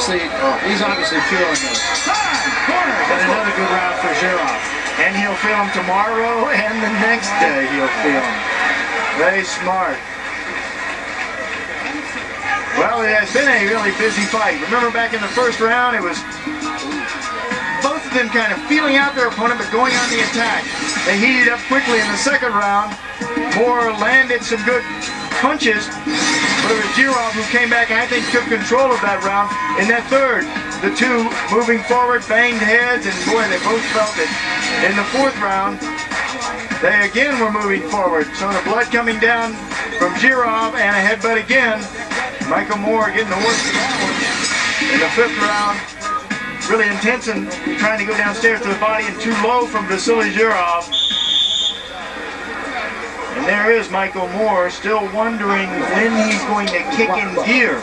obviously feeling this. And another good round for Girov. And he'll feel him tomorrow and the next day he'll feel him. Very smart. Well, it has been a really busy fight. Remember back in the first round, it was both of them kind of feeling out their opponent but going on the attack. They heated up quickly in the second round. Moore landed some good punches, but it was Girov who came back and I think took control of that round. In that third, the two moving forward, banged heads, and boy, they both felt it. In the fourth round, they again were moving forward. So the blood coming down from Girov and a headbutt again. Michael Moore getting the worst of that one. In the fifth round, really intense and trying to go downstairs to the body and too low from Vasily Girov. And there is Michael Moore still wondering when he's going to kick in gear.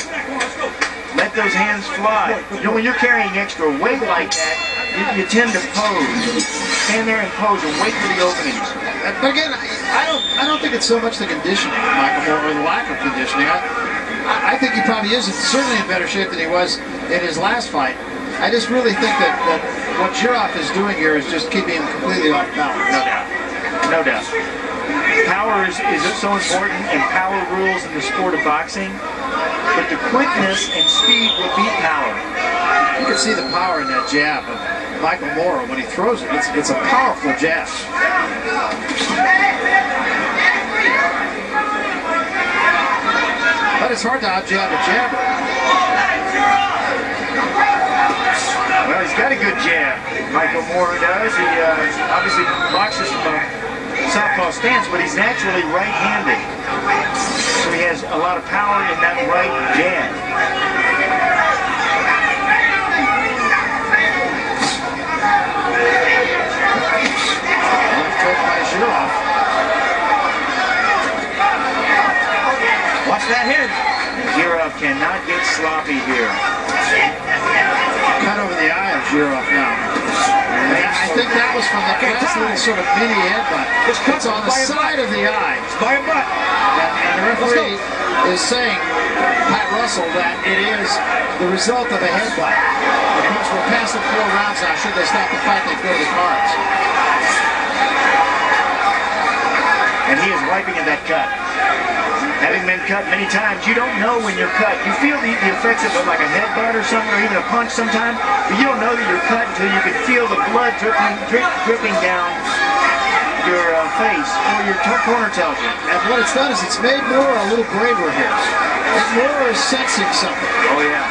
Let those hands fly. You know, when you're carrying extra weight like that, you tend to pose. Stand there and pose and wait for the openings. But again, I don't think it's so much the conditioning of Michael Moore or the lack of conditioning. I think he probably is certainly in better shape than he was in his last fight. I just really think that what Girov is doing here is just keeping him completely off balance. No doubt. No doubt. Power is so important, and power rules in the sport of boxing. But the quickness and speed will beat power. You can see the power in that jab of Michael Moore when he throws it. It's a powerful jab. But it's hard to out-jab a jabber. Well, he's got a good jab. Michael Moore does. He obviously boxes from a southpaw stance, but he's naturally right-handed. So he has a lot of power in that right jab. Left hook by Girov. Watch that head. Girov cannot get sloppy here. Cut over the eye of Girov now. I think that was from that last little sort of mini headbutt. It's on the side of the eye. By a butt. And the referee is saying, Pat Russell, that it is the result of a headbutt. Because we're past the 4 rounds now. Should they stop the fight, they go to the cards. And he is wiping at that cut. Having been cut many times, you don't know when you're cut. You feel the effects of it like a headbutt or something, or even a punch sometimes, but you don't know that you're cut until you can feel the blood dripping down your face, or your corner tells you. And what it's done is it's made Moore a little braver here. And Moore is sensing something. Oh yeah,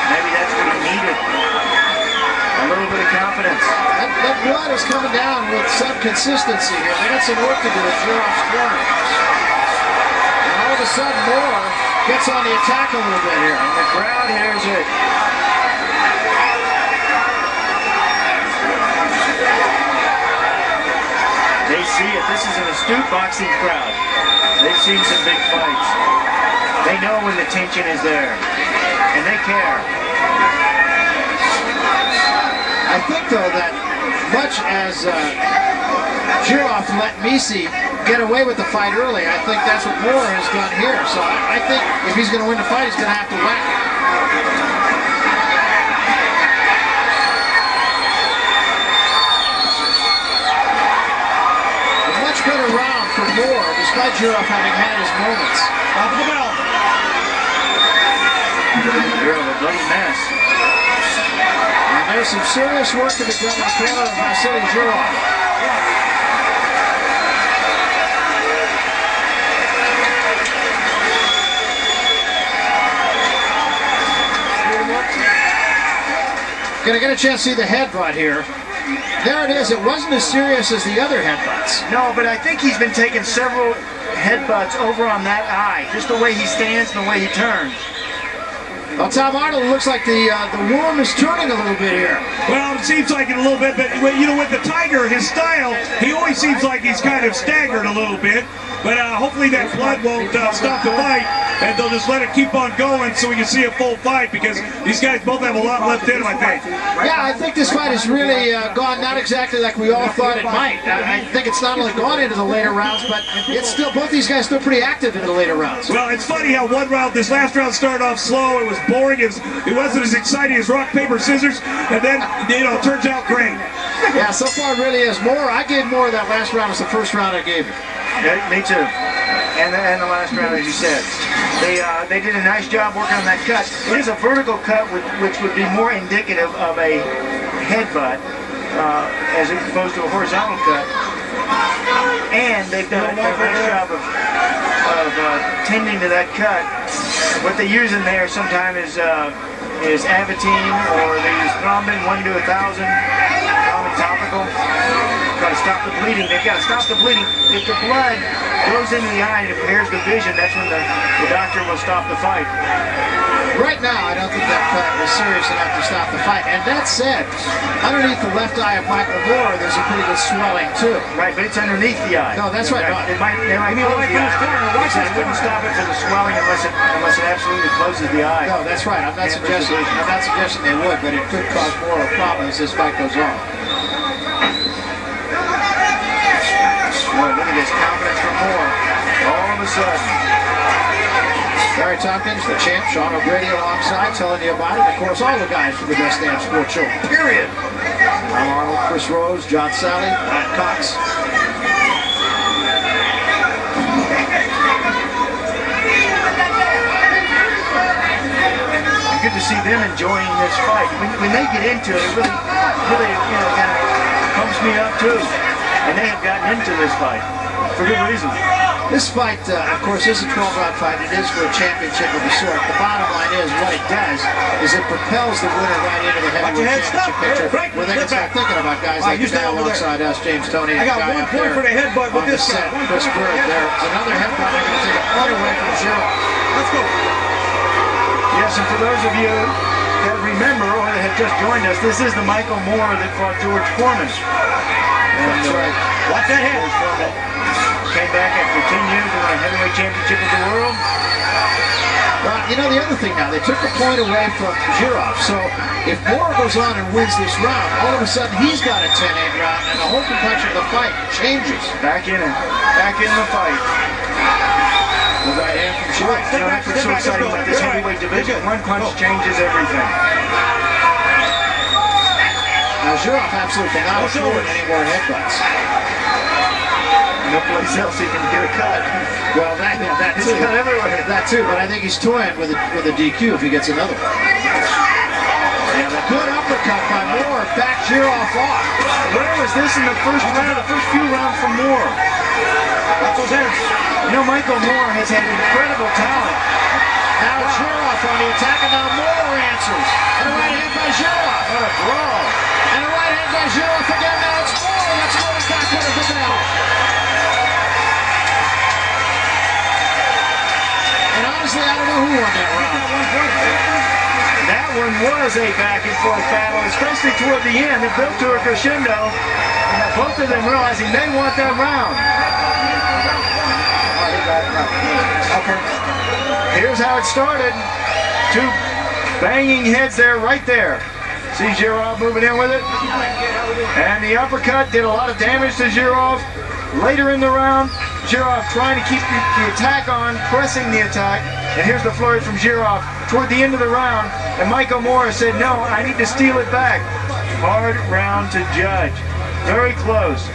maybe that's what he needed. A little bit of confidence. That blood is coming down with some consistency here. They got some work to do at Girov's corner. All of a sudden, Moore gets on the attack a little bit here. And the crowd hears it. They see it. This is an astute boxing crowd. They've seen some big fights. They know when the tension is there. And they care. I think, though, that much as Girov let Misi get away with the fight early, I think that's what Moore has done here. So I think if he's going to win the fight, he's going to have to whack it. A much better round for Moore, despite Girov having had his moments. Off the bell. Girov, a bloody mess. And there's some serious work to be done in the corner of Vasily Girov. Gonna get a chance to see the headbutt here. There it is. It wasn't as serious as the other headbutts. No, but I think he's been taking several headbutts over on that eye. Just the way he stands and the way he turns. Well, Tom Arnold, it looks like the worm is turning a little bit here. Well, it seems like it a little bit, but you know, with the Tiger, his style, he always seems like he's kind of staggered a little bit. But hopefully that blood won't stop the fight, and they'll just let it keep on going so we can see a full fight, because these guys both have a lot left in them, I think. Yeah, I think this fight has really gone not exactly like we all thought it might. I think it's not only gone into the later rounds, but it's still, both these guys still pretty active in the later rounds. Well, it's funny how one round, this last round started off slow, it was boring as it wasn't as exciting as rock paper scissors, and then it turns out great. Yeah, so far it really is. Moore, I gave Moore that last round as the first round I gave him. Yeah, me too. And the last round, as you said, they did a nice job working on that cut. It is a vertical cut, which would be more indicative of a headbutt as opposed to a horizontal cut. And they've done a nice job of tending to that cut. What they use in there sometimes is Avitine, or they use Thrombin 1 to 1,000, Thrombin topical. Got to stop the bleeding. They've got to stop the bleeding. If the blood goes into the eye and impairs the vision, that's when the doctor will stop the fight. Right now, I don't think that cut was serious enough to stop the fight. And that said, underneath the left eye of Michael Moore, there's a pretty good swelling too. Right, but it's underneath the eye. No, that's right. They might close the eye. It wouldn't stop it for the swelling unless it absolutely closes the eye. No, that's right. I'm not suggesting they would, but it could cause more of a problem as this fight goes on. Boy, look at this confidence from Moore. All of a sudden. Barry Tompkins, the champ, Sean O'Grady alongside, telling you about it. Of course, all the guys from the Best Damn Sport Show, period. I'm Arnold, Chris Rose, John Sally, Matt Cox. Good to see them enjoying this fight. When they get into it, it really kind of pumps me up too. And they have gotten into this fight for good reason. This fight, of course, is a 12-round fight. It is for a championship of the sort. The bottom line is, what it does is it propels the winner right into the heavyweight championship picture, where they can start thinking about guys like the guy alongside us, James Toney, and the guy up there for the headbutt on the set, Chris Bird. There's another headbutt. They're going to take a point away from Zero. Let's go. Yes, and for those of you that remember or that have just joined us, this is the Michael Moore that fought George Foreman. And watch that head. Came back after 10 years to win a heavyweight championship of the world. Well, you know the other thing now, they took the point away from Zhirov, so if Moore goes on and wins this round, all of a sudden he's got a 10-8 round, and the whole complexion of the fight changes. Back in the fight. The right hand from Zhirov. You know, that's what's so exciting about this heavyweight division. One punch changes everything. Now Zhirov absolutely cannot afford any more headbutts. No place else he can get a cut. Well, that too. He's cut everywhere. That too, but I think he's toying with a DQ if he gets another one. Yeah, good uppercut by Moore. Back Zhirov off. Where was this in the first round? The first few rounds from Moore. That's what's there. You know, Michael Moore has had incredible talent. Now Zhirov on the attack, and now Moore answers. And a right hand by Zhirov. What a brawl. And a right hand by Zhirov again. Now it's Moore. Let's go to back with the bell. And honestly, I don't know who won that round. That one was a back and forth battle, especially toward the end. It built to a crescendo. Both of them realizing they want that round. Okay. Here's how it started. Two banging heads there, right there. See Zhirov moving in with it. And the uppercut did a lot of damage to Zhirov. Later in the round, Zhirov trying to keep the attack on, pressing the attack. And here's the flurry from Zhirov toward the end of the round. And Michael Moore said, no, I need to steal it back. Hard round to judge. Very close.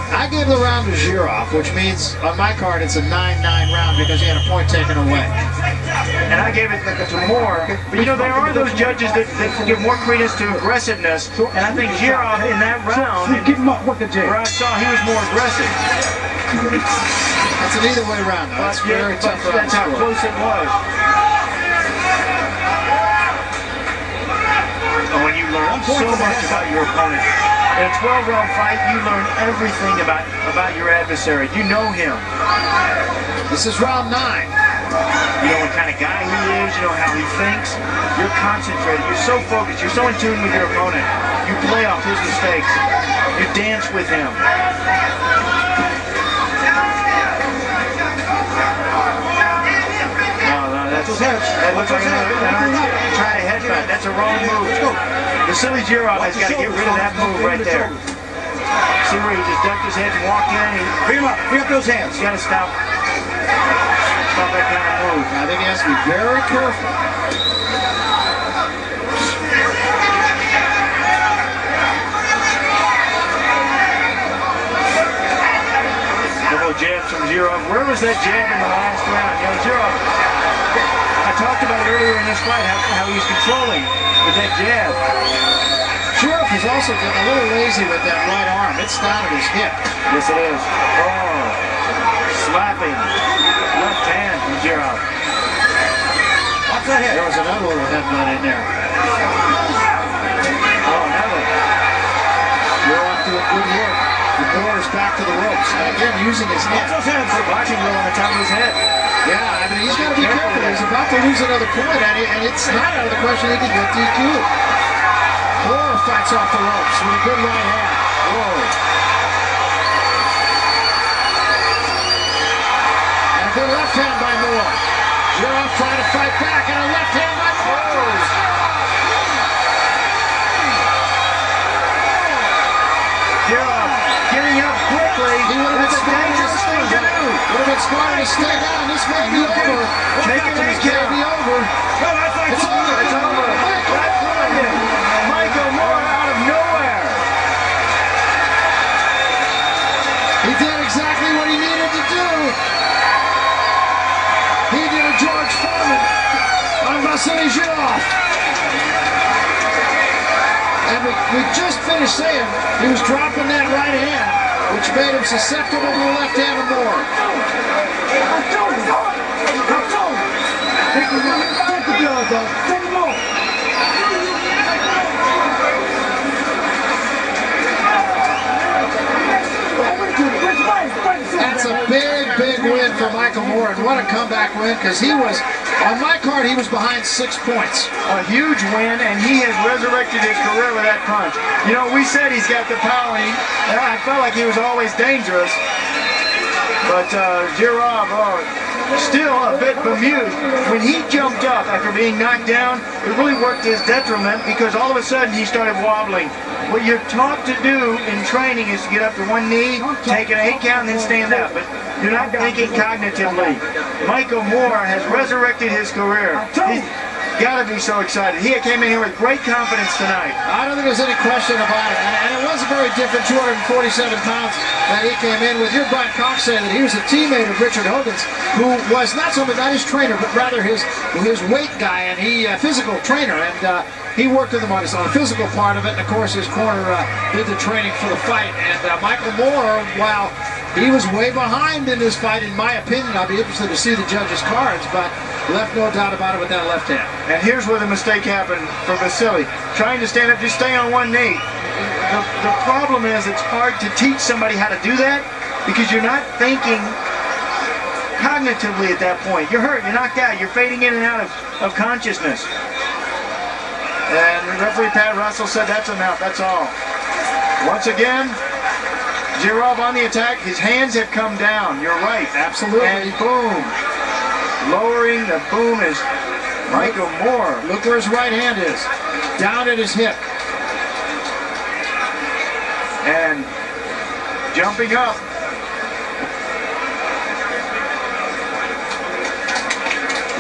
I gave the round to Zhirov, which means on my card it's a 9-9 round because he had a point taken away. And I gave it to Moore. But you know, there are those judges that give more credence to aggressiveness. And I think Zhirov in that round, where I saw he was more aggressive. That's an either way round. That's very tough. That's how close it was. And when you learn so much about your opponent, in a 12-round fight, you learn everything about your adversary. You know him. This is round 9. You know what kind of guy he is. You know how he thinks. You're concentrated. You're so focused. You're so in tune with your opponent. You play off his mistakes. You dance with him. That looks like try to headbutt. That's a wrong move. Vasily Zhirov has got to get rid of that move right there. See where he just ducked his head and walked in? Bring him up. Bring up those hands. He's got to stop that kind of move. I think he has to be very careful. was that jab in the last round. You know, Jirov, I talked about it earlier in this fight, how he's controlling with that jab. Jirov is also getting a little lazy with that right arm. It's down at his hip. Yes, it is. Oh, slapping left hand from Jirov. Watch that hit. There was another little headbutt in there. Oh, another. Jirov doing good work. The Moore is back to the ropes. And again, using his head. Also has a boxing glove on the top of his head. Yeah, I mean, he's got to be careful. He's about to lose another point, and it's not out of the question he could get DQ. Moore fights off the ropes with a good right hand. Whoa. And a good left hand by Moore. Jirov trying to fight back, and a left hand by Moore. Jirov getting up quickly. He would have been That's a dangerous thing to do. Would have been smart to stay down. This may be over. Take an This eight may count. be over. No, that fight's It's over. over. It's over. That's London. Michael Moore out of nowhere. He did exactly what he needed to do. He did a George Foreman on Vasily Jirov. And we just finished saying he was dropping that right hand, which made him susceptible to the left hand of Moore. That's a big, big win for Michael Moore, and what a comeback win, because he was, on my card, he was behind 6 points. A huge win, and he has resurrected his career with that punch. You know, we said he's got the power, and I felt like he was always dangerous. But Jirov, still a bit bemused. When he jumped up after being knocked down, it really worked to his detriment because all of a sudden he started wobbling. What you're taught to do in training is to get up to one knee, take an 8 count, and then stand up. But you're not thinking cognitively. Michael Moore has resurrected his career. He's got to be so excited. He came in here with great confidence tonight. I don't think there's any question about it. And it was a very different 247 pounds that he came in with. Here, Brian Cox saying that he was a teammate of Richard Hogan's, who was not so much not his trainer, but rather his weight guy, and he physical trainer. And he worked with him on the physical part of it. And of course, his corner did the training for the fight. And Michael Moore, while he was way behind in this fight, in my opinion, I'll be interested to see the judges' cards, but left no doubt about it with that left hand. And here's where the mistake happened for Vasily. Trying to stand up, just stay on one knee. The problem is it's hard to teach somebody how to do that because you're not thinking cognitively at that point. You're hurt, you're knocked out, you're fading in and out of consciousness. And referee Pat Russell said that's enough, that's all. Once again, Jirov on the attack, his hands have come down, you're right. Absolutely. And boom. Lowering the boom is Michael Moore. Look where his right hand is. Down at his hip. And jumping up.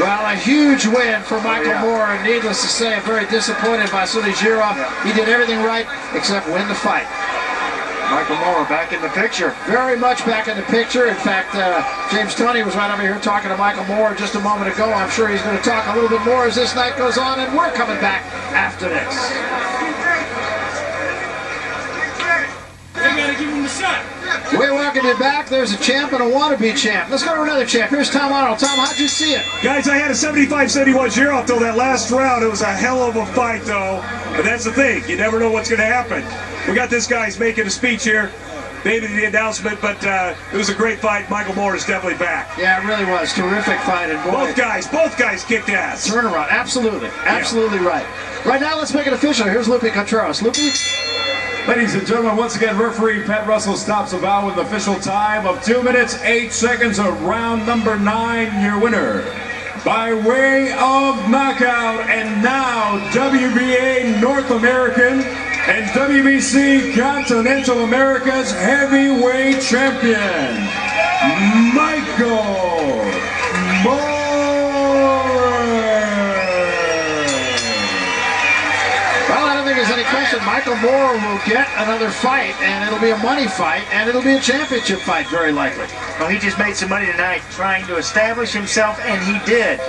Well, a huge win for Michael yeah. Moore, and needless to say, I'm very disappointed by Vasily Jirov. He did everything right except win the fight. Michael Moore back in the picture. Very much back in the picture. In fact, James Tunney was right over here talking to Michael Moore just a moment ago. I'm sure he's going to talk a little bit more as this night goes on, and we're coming back after this. They gotta give him a shot. We welcome you back. There's a champ and a wannabe champ. Let's go to another champ. Here's Tom Arnold. Tom, how'd you see it? Guys, I had a 75-71 Jirov till that last round. It was a hell of a fight, though. But that's the thing. You never know what's going to happen. We got this guy's making a speech here. They did the announcement, but it was a great fight. Michael Moore is definitely back. Yeah, it really was. Terrific fight. And boy, both guys kicked ass. Turnaround. Absolutely. Absolutely right. Right now, let's make it official. Here's Lupe Contreras. Lupe? Ladies and gentlemen, once again, referee Pat Russell stops the bout with an official time of 2 minutes, 8 seconds of round number 9. Your winner, by way of knockout, and now WBA North American and WBC Continental America's heavyweight champion, Michael Moore. Well, out of think there's any question. Michael Moore will get another fight, and it'll be a money fight, and it'll be a championship fight, very likely. Well, he just made some money tonight trying to establish himself, and he did.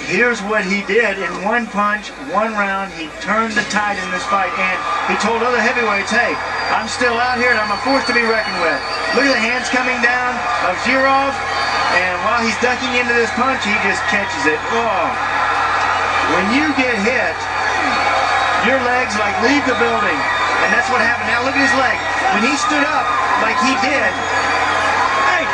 Here's what he did. In one punch, one round, he turned the tide in this fight, and he told other heavyweights, hey, I'm still out here, and I'm a force to be reckoned with. Look at the hands coming down of Zhirov, and while he's ducking into this punch, he just catches it. Oh. When you get hit, your legs like leave the building, and that's what happened. Now look at his leg. When he stood up like he did,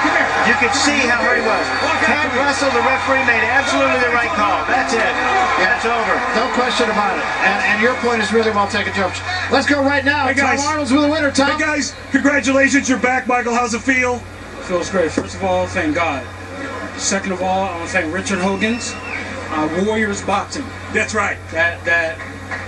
Come here. you could see how hurt he was. Pat Russell, the referee, made absolutely the right call. That's it. That's over. No question about it. And your point is really well taken, Joe. Let's go right now. Hey, guys. Tom Arnold's with the winner, Tom. Hey guys, congratulations, you're back. Michael, how's it feel? Feels great. First of all, thank God. Second of all, I want to thank Richard Hogan's Warriors Boxing. That's right. That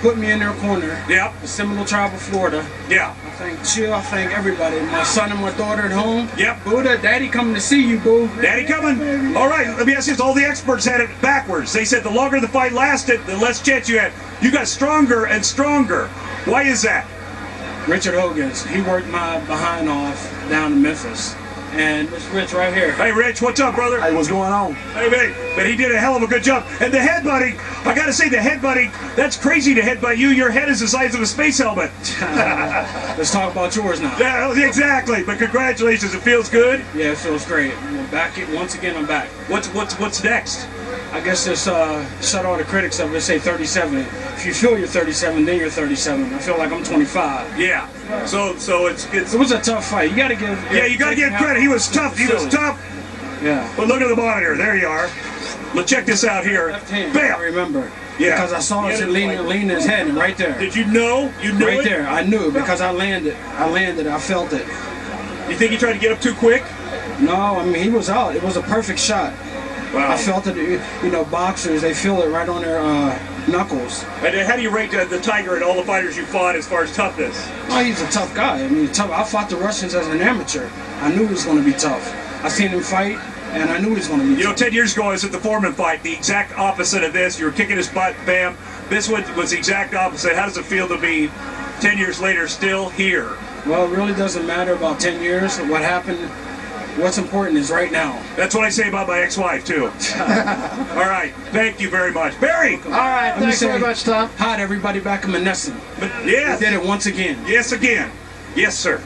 put me in their corner. Yep. The Seminole Tribe of Florida. Yeah. I thank Chill. I thank everybody. My son and my daughter at home. Yep. Buddha, Daddy coming to see you, boo. Daddy coming. All right, let me ask you this. All the experts had it backwards. They said the longer the fight lasted, the less chance you had. You got stronger and stronger. Why is that? Richard Hogan's. He worked my behind off down in Memphis. And it's Rich right here. Hey, Rich, what's up, brother? Hey, what's going on? Hey, man, but he did a hell of a good job. And the head buddy, I gotta say, the head buddy, that's crazy to headbutt you. Your head is the size of a space helmet. Let's talk about yours now. Yeah, exactly. But congratulations, it feels good. Yeah, it feels great. I'm back. Once again, I'm back. What's next? I guess just shut all the critics up and say 37. If you feel you're 37, then you're 37. I feel like I'm 25. Yeah. So it's It was a tough fight. You got to give. yeah, you gotta give credit. He was tough. He was tough. Yeah. But look at the monitor. There you are. Let's check this out here. Left hand. I Bam. remember. Yeah. Because I saw Yeah, it leaning his head and right there. Did you know? You knew Right it? there. I knew it because I landed. I felt it. You think he tried to get up too quick? No, I mean, he was out. It was a perfect shot. Wow. I felt it. You know, boxers, they feel it right on their knuckles. And how do you rate the Tiger and all the fighters you fought as far as toughness? Oh, he's a tough guy. I mean, tough. I fought the Russians as an amateur. I knew he was going to be tough. I seen him fight, and I knew he was going to be You know, tough. 10 years ago, I was at the Foreman fight, the exact opposite of this. You were kicking his butt, bam. This one was the exact opposite. How does it feel to be 10 years later still here? Well, it really doesn't matter about 10 years. What happened, what's important is right now. That's what I say about my ex-wife, too. All right. Thank you very much. Barry! All right, Let me thanks say very much, Tom. Hi to everybody back in Menneson. Yes. They did it once again. Yes, again. Yes, sir.